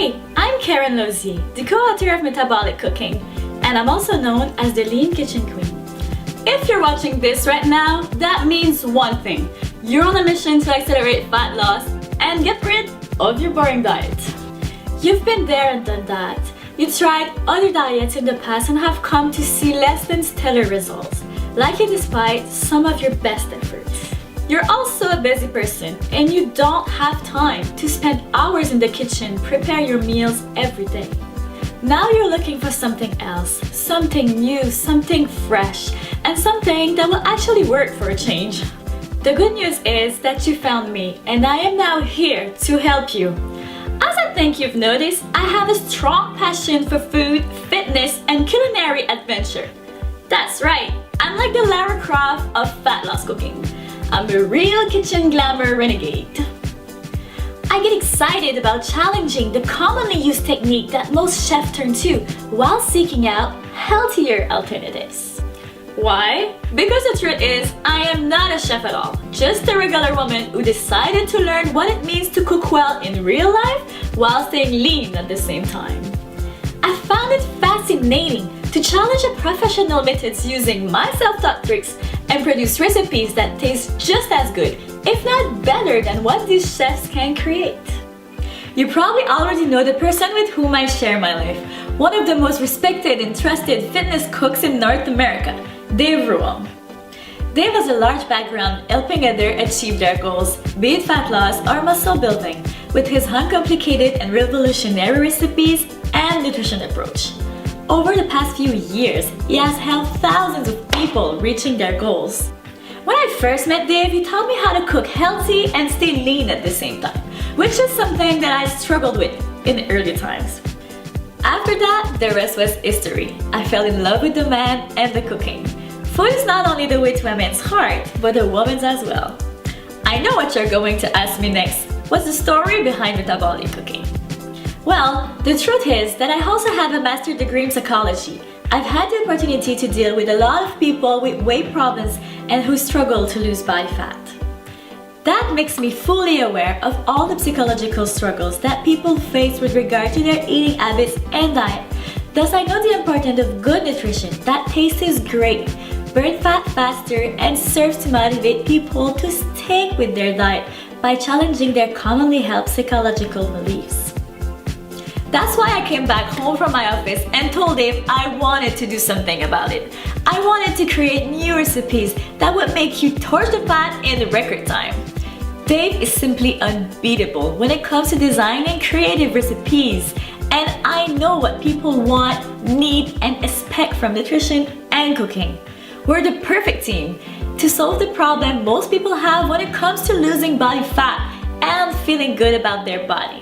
Hey, I'm Karen Lozier, the co-author of Metabolic Cooking, and I'm also known as the Lean Kitchen Queen. If you're watching this right now, that means one thing. You're on a mission to accelerate fat loss and get rid of your boring diet. You've been there and done that. You tried other diets in the past and have come to see less than stellar results, likely despite some of your best efforts. You're also a busy person and you don't have time to spend hours in the kitchen preparing your meals every day. Now you're looking for something else, something new, something fresh, and something that will actually work for a change. The good news is that you found me and I am now here to help you. As I think you've noticed, I have a strong passion for food, fitness, and culinary adventure. That's right, I'm like the Lara Croft of fat loss cooking. I'm a real kitchen glamour renegade. I get excited about challenging the commonly used technique that most chefs turn to while seeking out healthier alternatives. Why? Because the truth is, I am not a chef at all, just a regular woman who decided to learn what it means to cook well in real life while staying lean at the same time. I found it fascinating to challenge the professional methods using my self-taught tricks and produce recipes that taste just as good, if not better than what these chefs can create. You probably already know the person with whom I share my life, one of the most respected and trusted fitness cooks in North America, Dave Ruam. Dave has a large background helping others achieve their goals, be it fat loss or muscle building, with his uncomplicated and revolutionary recipes and nutrition approach. Over the past few years, he has helped thousands of people reaching their goals. When I first met Dave, he taught me how to cook healthy and stay lean at the same time, which is something that I struggled with in the early times. After that, the rest was history. I fell in love with the man and the cooking. Food is not only the way to a man's heart, but a woman's as well. I know what you're going to ask me next. What's the story behind metabolic cooking? Well, the truth is that I also have a master's degree in psychology. I've had the opportunity to deal with a lot of people with weight problems and who struggle to lose body fat. That makes me fully aware of all the psychological struggles that people face with regard to their eating habits and diet. Thus, I know the importance of good nutrition that tastes great, burns fat faster, and serves to motivate people to stick with their diet by challenging their commonly held psychological beliefs. That's why I came back home from my office and told Dave I wanted to do something about it. I wanted to create new recipes that would make you torch the fat in record time. Dave is simply unbeatable when it comes to designing creative recipes, and I know what people want, need, and expect from nutrition and cooking. We're the perfect team to solve the problem most people have when it comes to losing body fat and feeling good about their body.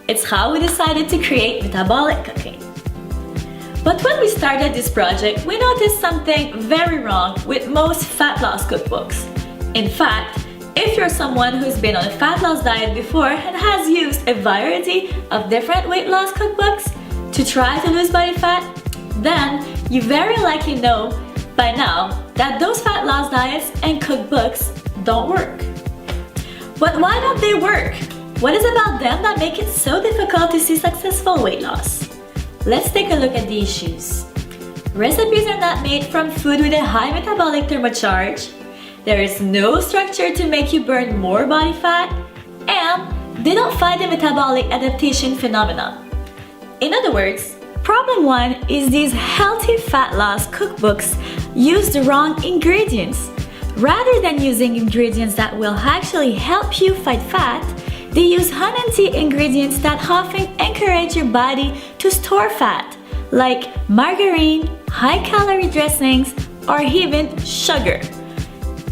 It's how we decided to create Metabolic Cooking. But when we started this project, we noticed something very wrong with most fat loss cookbooks. In fact, if you're someone who's been on a fat loss diet before and has used a variety of different weight loss cookbooks to try to lose body fat, then you very likely know by now that those fat loss diets and cookbooks don't work. But why don't they work? What is about them that make it so difficult to see successful weight loss? Let's take a look at the issues. Recipes are not made from food with a high metabolic thermocharge. There is no structure to make you burn more body fat, and they don't fight the metabolic adaptation phenomenon. In other words, problem one is these healthy fat loss cookbooks use the wrong ingredients. Rather than using ingredients that will actually help you fight fat, they use unhealthy ingredients that often encourage your body to store fat, like margarine, high-calorie dressings, or even sugar.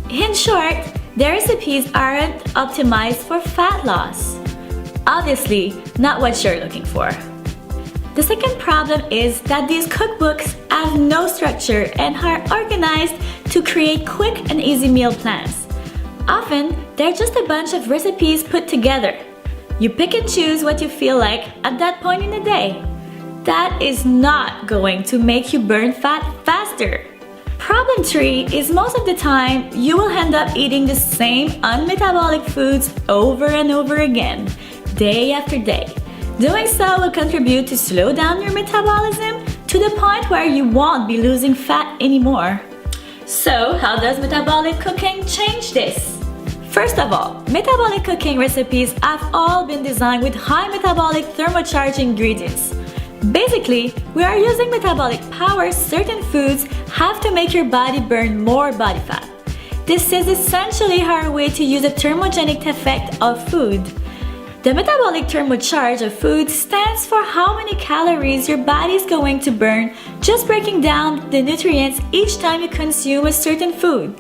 In short, their recipes aren't optimized for fat loss. Obviously, not what you're looking for. The second problem is that these cookbooks have no structure and are organized to create quick and easy meal plans. Often, they're just a bunch of recipes put together. You pick and choose what you feel like at that point in the day. That is not going to make you burn fat faster. Problem 3 is most of the time, you will end up eating the same unmetabolic foods over and over again, day after day. Doing so will contribute to slow down your metabolism to the point where you won't be losing fat anymore. So, how does metabolic cooking change this? First of all, metabolic cooking recipes have all been designed with high metabolic thermocharged ingredients. Basically, we are using metabolic power certain foods have to make your body burn more body fat. This is essentially our way to use the thermogenic effect of food. The metabolic thermocharge of food stands for how many calories your body is going to burn just breaking down the nutrients each time you consume a certain food.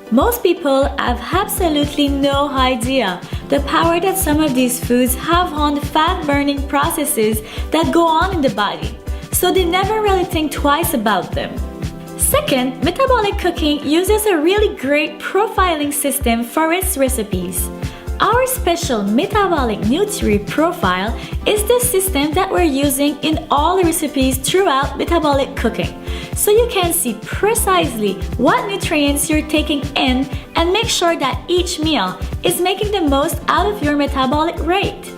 Most people have absolutely no idea the power that some of these foods have on the fat-burning processes that go on in the body, so they never really think twice about them. Second, metabolic cooking uses a really great profiling system for its recipes. Our special metabolic nutri profile is the system that we're using in all the recipes throughout metabolic cooking, so you can see precisely what nutrients you're taking in and make sure that each meal is making the most out of your metabolic rate.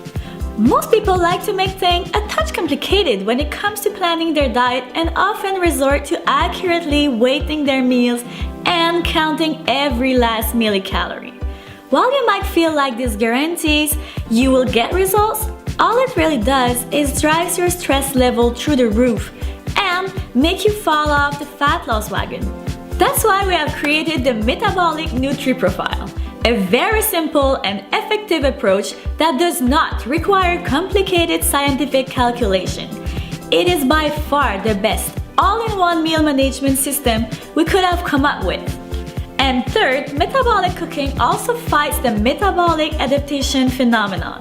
Most people like to make things a touch complicated when it comes to planning their diet and often resort to accurately weighting their meals and counting every last millicalorie. While you might feel like this guarantees you will get results, all it really does is drives your stress level through the roof and make you fall off the fat loss wagon. That's why we have created the Metabolic Nutri Profile, a very simple and effective approach that does not require complicated scientific calculation. It is by far the best all-in-one meal management system we could have come up with. And third, metabolic cooking also fights the metabolic adaptation phenomenon.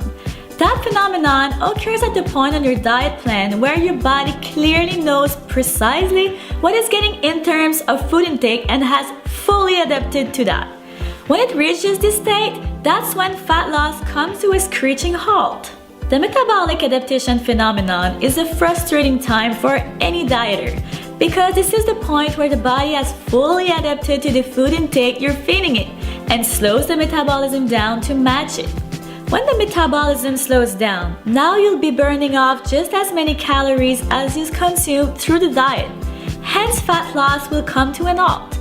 That phenomenon occurs at the point on your diet plan where your body clearly knows precisely what it's getting in terms of food intake and has fully adapted to that. When it reaches this state, that's when fat loss comes to a screeching halt. The metabolic adaptation phenomenon is a frustrating time for any dieter because this is the point where the body has fully adapted to the food intake you're feeding it and slows the metabolism down to match it. When the metabolism slows down, now you'll be burning off just as many calories as you consume through the diet. Hence, fat loss will come to an halt.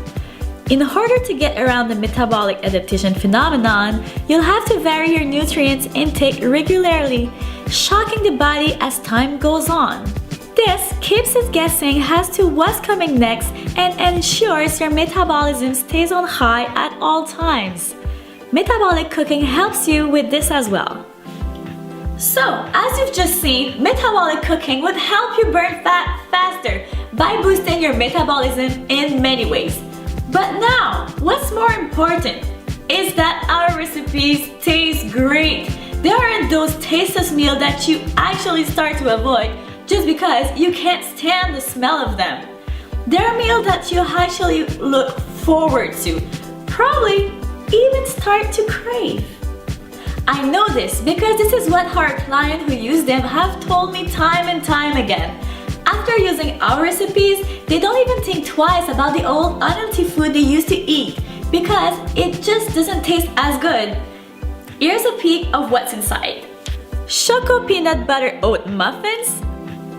In order to get around the metabolic adaptation phenomenon, you'll have to vary your nutrients intake regularly, shocking the body as time goes on. This keeps us guessing as to what's coming next and ensures your metabolism stays on high at all times. Metabolic cooking helps you with this as well. So, as you've just seen, metabolic cooking would help you burn fat faster by boosting your metabolism in many ways. But now, what's more important is that our recipes taste great. They aren't those tasteless meals that you actually start to avoid just because you can't stand the smell of them. They're meals that you actually look forward to, probably even start to crave. I know this because this is what our clients who use them have told me time and time again. After using our recipes, they don't even think twice about the old unhealthy food they used to eat because it just doesn't taste as good. Here's a peek of what's inside. Choco peanut butter oat muffins,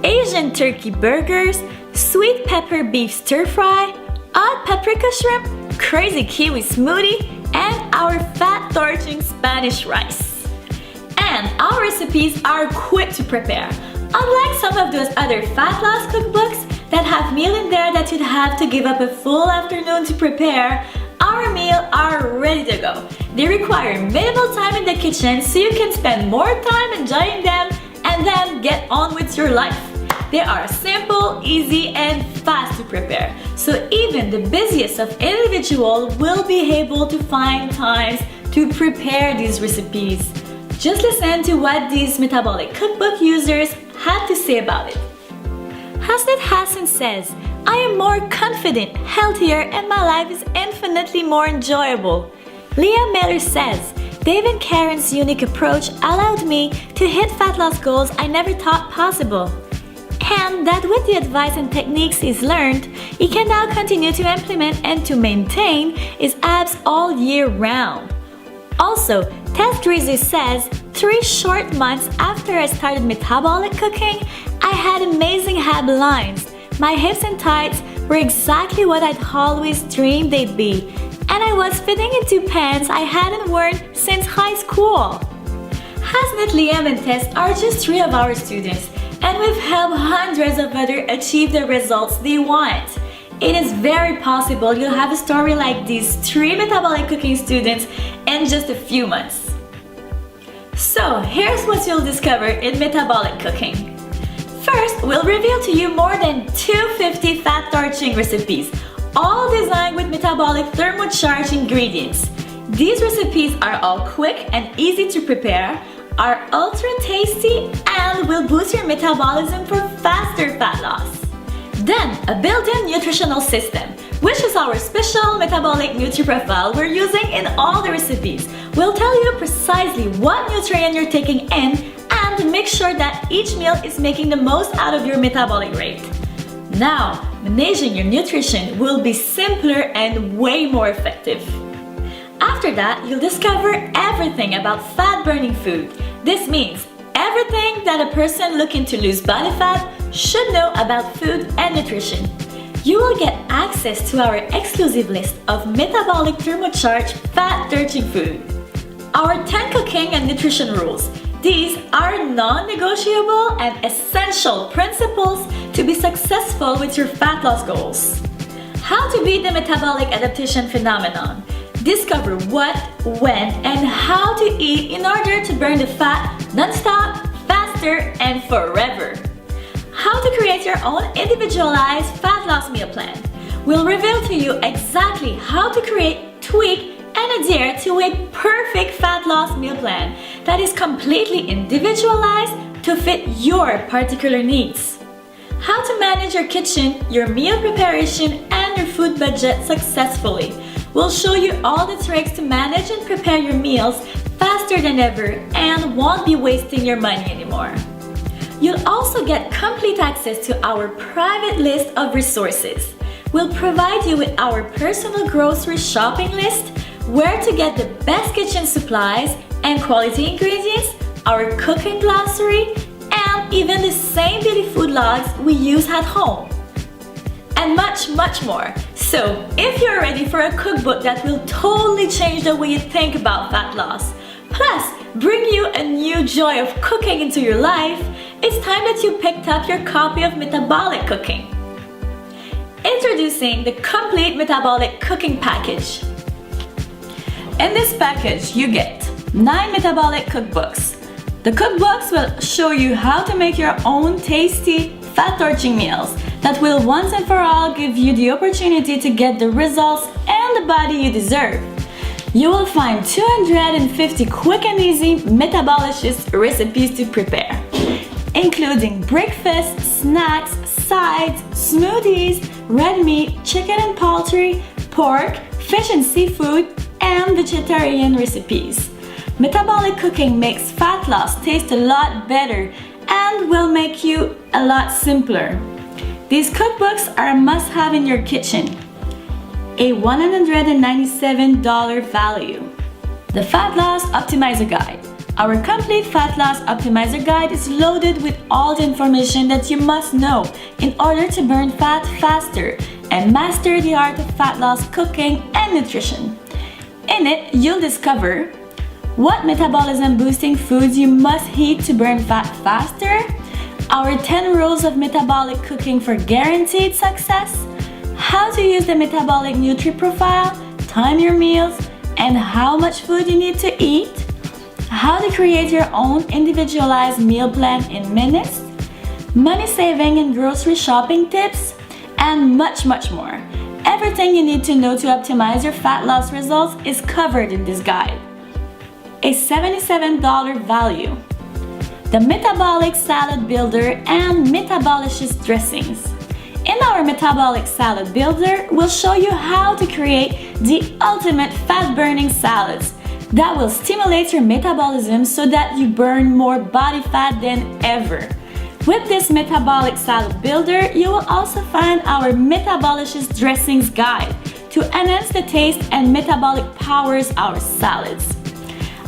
Asian turkey burgers, sweet pepper beef stir fry, hot paprika shrimp, crazy kiwi smoothie, and our fat-torching Spanish rice. And our recipes are quick to prepare. Unlike some of those other fat loss cookbooks that have meals in there that you'd have to give up a full afternoon to prepare, our meals are ready to go. They require minimal time in the kitchen so you can spend more time enjoying them and then get on with your life. They are simple, easy, and fast to prepare, so even the busiest of individuals will be able to find times to prepare these recipes. Just listen to what these metabolic cookbook users had to say about it. Hasnat Hassan says, I am more confident, healthier, and my life is infinitely more enjoyable. Leah Miller says, Dave and Karen's unique approach allowed me to hit fat loss goals I never thought possible. And that with the advice and techniques he's learned, he can now continue to implement and to maintain his abs all year round. Also, Tess Drizzy says, 3 short months after I started metabolic cooking, I had amazing ab lines. My hips and thighs were exactly what I'd always dreamed they'd be, and I was fitting into pants I hadn't worn since high school. Hasnat, Liam, and Tess are just 3 of our students, and we've helped hundreds of others achieve the results they want. It is very possible you'll have a story like these 3 metabolic cooking students in just a few months. So here's what you'll discover in metabolic cooking. First, we'll reveal to you more than 250 fat torching recipes, all designed with metabolic thermocharged ingredients. These recipes are all quick and easy to prepare, are ultra tasty, and will boost your metabolism for faster fat loss. Then, a built-in nutritional system, which is our special metabolic nutri-profile we're using in all the recipes. We'll tell you precisely what nutrient you're taking in and make sure that each meal is making the most out of your metabolic rate. Now, managing your nutrition will be simpler and way more effective. After that, you'll discover everything about fat-burning food. This means everything that a person looking to lose body fat should know about food and nutrition. You will get access to our exclusive list of metabolic thermocharged fat-torching food. Our 10 cooking and nutrition rules. These are non-negotiable and essential principles to be successful with your fat loss goals. How to beat the metabolic adaptation phenomenon. Discover what, when, and how to eat in order to burn the fat non-stop, faster, and forever. How to create your own individualized fat loss meal plan. We'll reveal to you exactly how to create, tweak, and adhere to a perfect fat loss meal plan that is completely individualized to fit your particular needs. How to manage your kitchen, your meal preparation, and your food budget successfully. We'll show you all the tricks to manage and prepare your meals faster than ever and won't be wasting your money anymore. You'll also get complete access to our private list of resources. We'll provide you with our personal grocery shopping list, where to get the best kitchen supplies and quality ingredients, our cooking glossary, and even the same daily food logs we use at home. And much, much more. So, if you're ready for a cookbook that will totally change the way you think about fat loss, plus bring you a new joy of cooking into your life, it's time that you picked up your copy of Metabolic Cooking. Introducing the complete metabolic cooking package. In this package, you get 9 metabolic cookbooks. The cookbooks will show you how to make your own tasty, fat-torching meals that will once and for all give you the opportunity to get the results and the body you deserve. You will find 250 quick and easy metabolicious recipes to prepare, including breakfast, snacks, sides, smoothies, red meat, chicken and poultry, pork, fish and seafood, and vegetarian recipes. Metabolic cooking makes fat loss taste a lot better and will make you a lot simpler. These cookbooks are a must-have in your kitchen. A $197 value. The Fat Loss Optimizer Guide. Our complete Fat Loss Optimizer Guide is loaded with all the information that you must know in order to burn fat faster and master the art of fat loss cooking and nutrition. In it, you'll discover what metabolism boosting foods you must eat to burn fat faster, our 10 rules of metabolic cooking for guaranteed success, how to use the metabolic nutri-profile, time your meals, and how much food you need to eat, how to create your own individualized meal plan in minutes, money saving and grocery shopping tips, and much, much more. Everything you need to know to optimize your fat loss results is covered in this guide. A $77 value. The Metabolic Salad Builder and Metabolicious Dressings. In our Metabolic Salad Builder, we'll show you how to create the ultimate fat-burning salads that will stimulate your metabolism so that you burn more body fat than ever. With this Metabolic Salad Builder, you will also find our Metabolicious Dressings Guide to enhance the taste and metabolic powers our salads.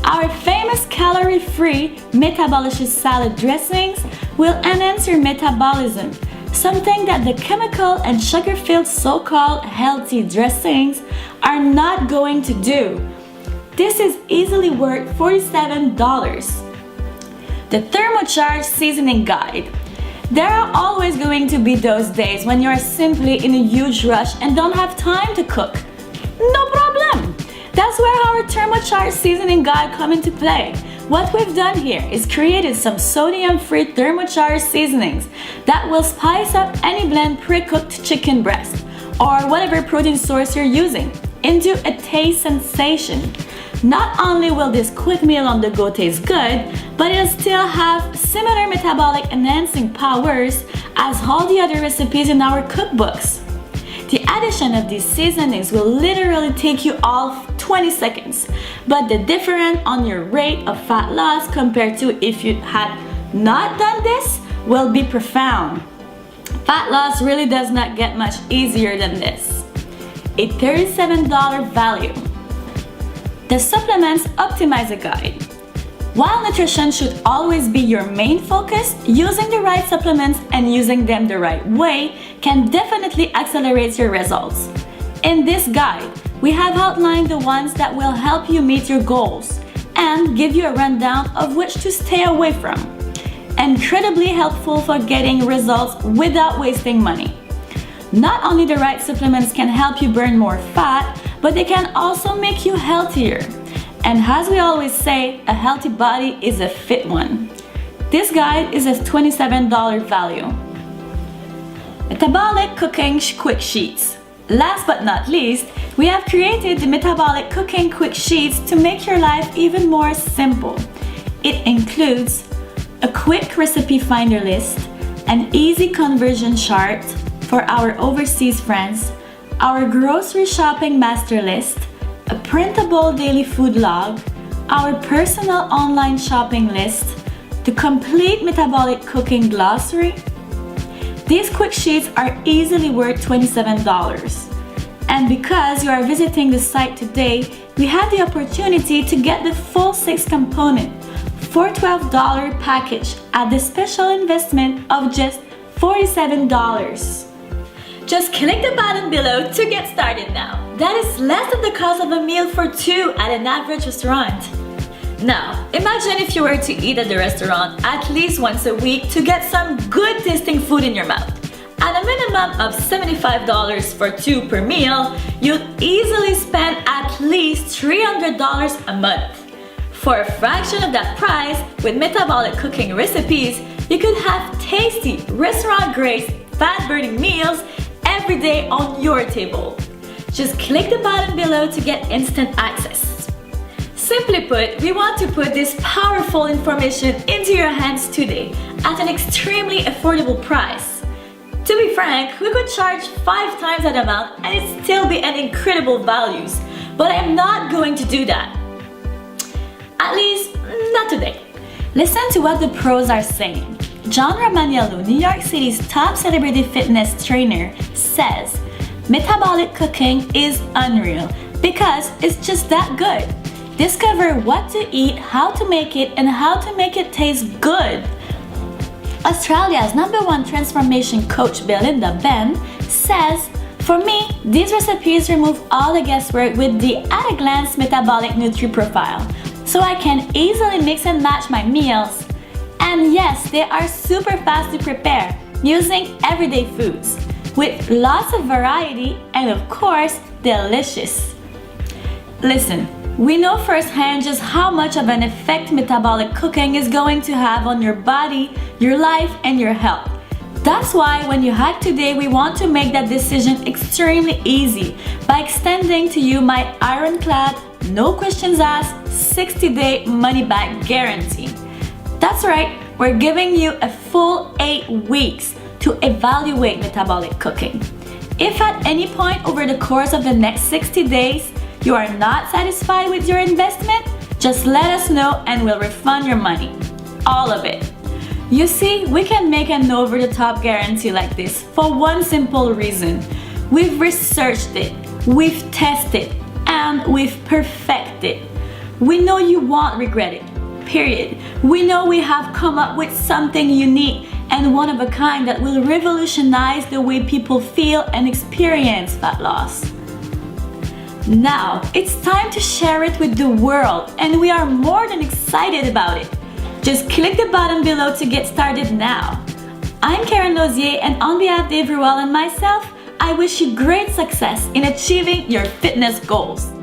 Our famous calorie-free metabolic salad dressings will enhance your metabolism, something that the chemical and sugar-filled so-called healthy dressings are not going to do. This is easily worth $47. The thermocharged seasoning guide. There are always going to be those days when you are simply in a huge rush and don't have time to cook. No problem! That's where our thermocharged seasoning guide comes into play. What we've done here is created some sodium-free thermocharged seasonings that will spice up any blend pre-cooked chicken breast or whatever protein source you're using into a taste sensation. Not only will this quick meal on the go taste good, but it'll still have similar metabolic enhancing powers as all the other recipes in our cookbooks. The addition of these seasonings will literally take you off 20 seconds, but the difference on your rate of fat loss compared to if you had not done this will be profound. Fat loss really does not get much easier than this. A $37 value. The Supplements Optimizer Guide. While nutrition should always be your main focus, using the right supplements and using them the right way can definitely accelerate your results. In this guide, we have outlined the ones that will help you meet your goals and give you a rundown of which to stay away from. Incredibly helpful for getting results without wasting money. Not only the right supplements can help you burn more fat, but they can also make you healthier. And as we always say, a healthy body is a fit one. This guide is a $27 value. Metabolic Cooking Quick Sheets. Last but not least, we have created the Metabolic Cooking Quick Sheets to make your life even more simple. It includes a quick recipe finder list, an easy conversion chart for our overseas friends, our grocery shopping master list, a printable daily food log, our personal online shopping list, the complete metabolic cooking glossary. These quick sheets are easily worth $27. And because you are visiting the site today, we have the opportunity to get the full 6-component for $12 package at the special investment of just $47. Just click the button below to get started now. That is less than the cost of a meal for two at an average restaurant. Now, imagine if you were to eat at the restaurant at least once a week to get some good tasting food in your mouth. At a minimum of $75 for two per meal, you'd easily spend at least $300 a month. For a fraction of that price, with metabolic cooking recipes, you could have tasty, restaurant-grade, fat-burning meals every day on your table. Just click the button below to get instant access. Simply put, we want to put this powerful information into your hands today at an extremely affordable price. To be frank, we could charge 5 times that amount and it'd still be an incredible values, but I'm not going to do that. At least, not today. Listen to what the pros are saying. John Romaniello, New York City's top celebrity fitness trainer, says, metabolic cooking is unreal because it's just that good. Discover what to eat, how to make it, and how to make it taste good. Australia's #1 transformation coach, Belinda Ben, says, for me, these recipes remove all the guesswork with the at-a-glance metabolic nutri profile, so I can easily mix and match my meals. And yes, they are super fast to prepare using everyday foods with lots of variety and of course, delicious. Listen, we know firsthand just how much of an effect metabolic cooking is going to have on your body, your life, and your health. That's why when you hack today, we want to make that decision extremely easy by extending to you my ironclad, no questions asked, 60-day money-back guarantee. That's right, we're giving you a full 8 weeks to evaluate metabolic cooking. If at any point over the course of the next 60 days, you are not satisfied with your investment, just let us know and we'll refund your money. All of it. You see, we can make an over-the-top guarantee like this for one simple reason. We've researched it, we've tested, and we've perfected. We know you won't regret it, period. We know we have come up with something unique and one of a kind that will revolutionize the way people feel and experience fat loss. Now, it's time to share it with the world, and we are more than excited about it. Just click the button below to get started now. I'm Karen Lozier, and on behalf of Dave Ruel and myself, I wish you great success in achieving your fitness goals.